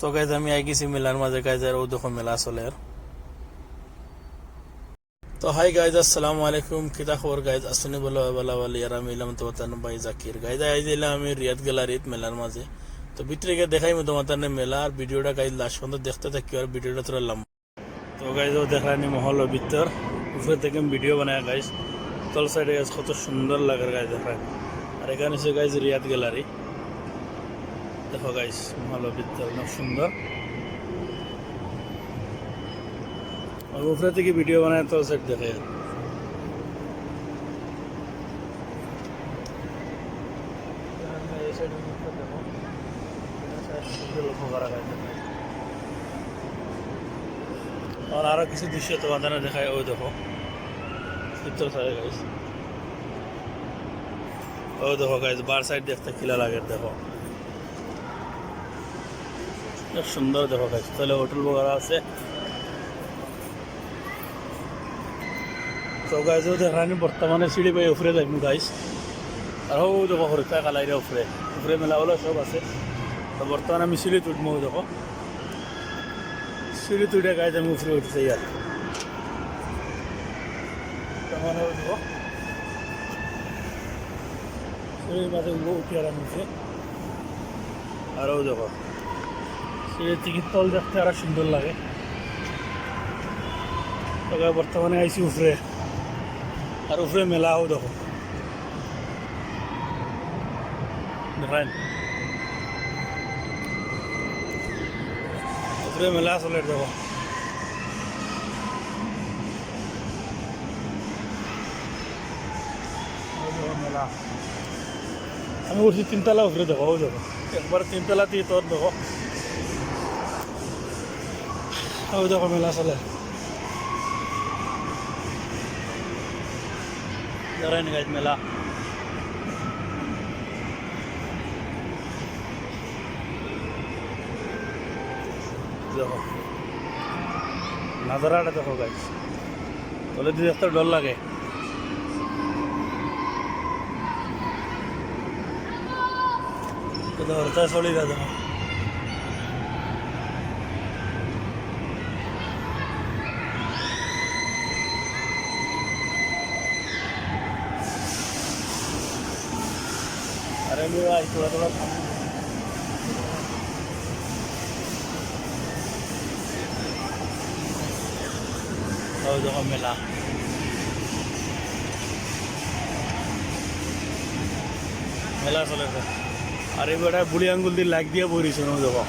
তো গাইজ আমি আই গেছি মেলার মাঝে গাইজ আর ও দেখো মেলা চলে আর তো হাই গাইজ আসসালামু আলাইকুম কিতা খবর গাইজ আসুনি বলো বলা বলি আর আমি এলাম তো তার ভাই জাকির গাইজ আই দিলাম আমি রিয়াদ গ্যালারিত মেলার মাঝে তো ভিতরে গিয়ে দেখাই মতো তোমার মেলা আর ভিডিওটা গাইজ লাস্ট পর্যন্ত দেখতে থাকি আর ভিডিওটা তোরা লম্বা তো গাইজ ও দেখানি মহল ভিতর উপরে থেকে ভিডিও বানায় গাইজ তল সাইডে গাইজ কত সুন্দর লাগে গাইজ দেখায় আর এখানে সে গাইজ রিয়াদ গ্যালারি দেখো গাইজ মহল ভিতর অনেক সুন্দর আর উপরে থেকে ভিডিও বানায় তল সাইড দেখে আর আরো কিছু দৃশ্য তোমাদের দেখায় ওই দেখো উত্তর সাইডে গাইস ও দেখো গাইস বার সাইড দেখতে কিলা লাগে দেখো খুব সুন্দর দেখো গাইস তাহলে হোটেল বগেরা আছে তো গাইস ও দেখানি বর্তমানে সিঁড়ি পাই উপরে যাইমু গাইস আর ও দেখো হরিতা কালাইরে উপরে উপরে মেলা হলো সব আছে তো বর্তমানে আমি সিঁড়ি তুটমু দেখো সিঁড়ি তুটে গাইস আমি উপরে উঠেছি আর মানে দেখো সিঁড়ির মাঝে উঠে আর আমি উঠে আরও দেখো সিঁড়ির থেকে তল দেখতে আরো সুন্দর লাগে তবে বর্তমানে আইসি উপরে আর উপরে মেলাও দেখো দেখেন উপরে মেলা চলে দেখো মেলা আমি উঠছি তিনতলা উপরে দেখো ও দেখো একবার তিনতলা দিয়ে তোর দেখো ও দেখো মেলা চলে দেখেন গাইজ মেলা দেখো নাজারাটা দেখো গাইজ তলে দিয়ে দেখতে ডর লাগে ধরতে চলি দাদা अरे मेरा थोड़ा थोड़ा देखो मेला मेला चले আর এই বেটা বুড়ি আঙ্গুল দিয়ে লাগ দিয়ে বইরিছে দেখো